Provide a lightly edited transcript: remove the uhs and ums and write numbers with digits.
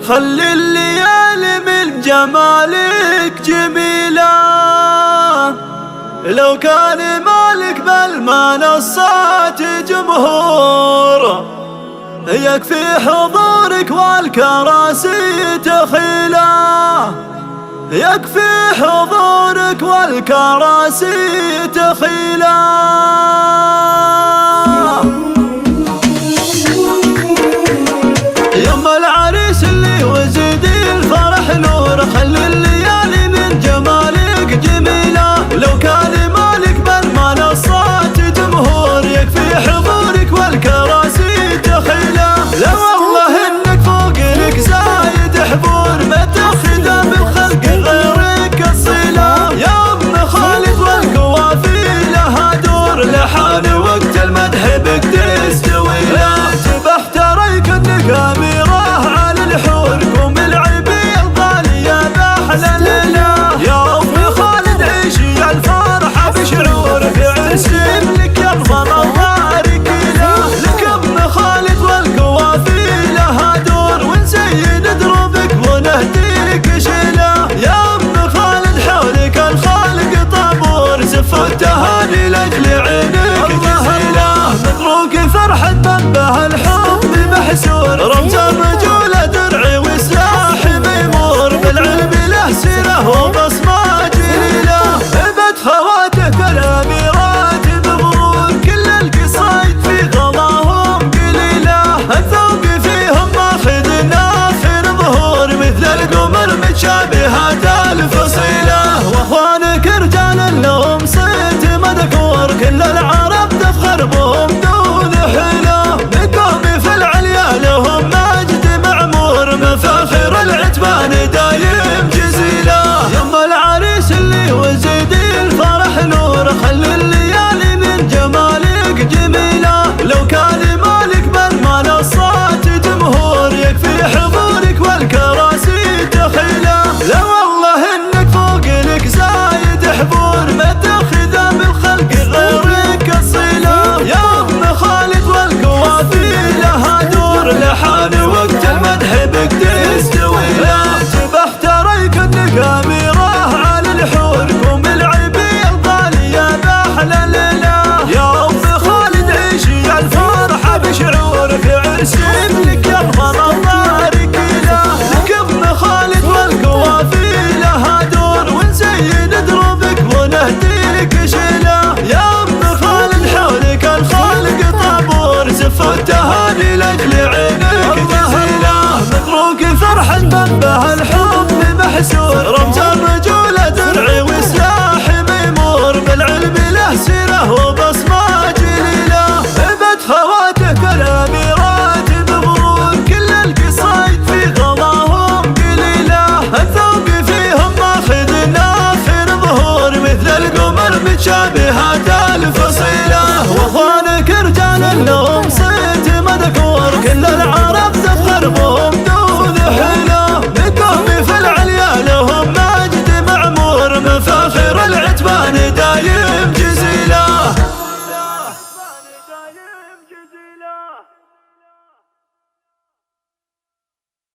خلي الليالي من جمالك جميلة، لو كان مالك بالمنصات جمهور يكفي حضورك والكراسي تخيله، يكفي حضورك والكراسي تخيله. يما العريس اللي وزيد الفرح نور، خلي الليالي من جمالك جميلة، لو كان مالك بالمنصات جمهور يكفي حضورك والكراسي تخيله. لا والله انك فوق لك زايد حبور، ما تاخذه بالخلق غيرك الصلة، يا ابن خالد والقوافي لها دور، لحان وقت المدح بك تستوي له، تبحت ريك انك اميره على الحور، قوم العبي الغالية باحلى ليلة، يا ابن خالد عيشي الفرحة بشعور، في عرس لك يرضى نظارك له، لك ابن خالد والقوافي لها دور، ونزين دروبك ونهديك شيله، يا ابن خالد حولك الخالق طابور، زف التهاني لاجل عينك جزيله، مبروك فرحة منبه الحب محسور، رمز الرجولة درعي وسلاح ميمور، بالعلم له سيره وبصمة جليله، هبت خواتك الاميرات بغرور، كل القصايد في غضاهم قليله، الذوق فيهم ماخذ نافر ظهور، مثل القمر متشابهات الفصيله، واخوانك رجال لهم صيت مذكور، كل العرب تفخر بهم دون حيله، بقوم في العليا لهم مجد معمور، مفاخر العتبان دايم جزيله. يما العريس اللي وزيد الفرح نور، خلي الليالي من جمالك جميله، لو كان مالك بالمنصات جمهور يكفي حضورك والكراسي تخيله، لا والله انك فوق لك زايد حبور، ما تاخذه بالخلق غيرك الصله، يا ابن خالد والقوافي لها دور، لحان وقت المدح بك تستوي له، تبحت ريك انك اميره على الحور، قوم العبي الغالية باحلى ليله، يا ابن خالد عيشي الفرحة بشعور، في عرس لك يرضى نظارك له، لك ابن خالد والقوافي لها دور، ونزين دروبك ونهديك شيله، يا ابن خالد حولك الخالق طابور، زف التهاني لاجل عينك جزيله، مبروك فرحة منبه الحب محسور، رمز الرجولة درعي وسلاح ميمور، بالعلم له سيره وبصمة جليله، هبت خواتك الاميرات بغرور، كل القصايد في غضاهم قليله، الذوق فيهم ماخذ نافر ظهور، مثل القمر متشابهات الفصيله، واخوانك رجال لهم صيت مذكور، كل العرب تفخر بهم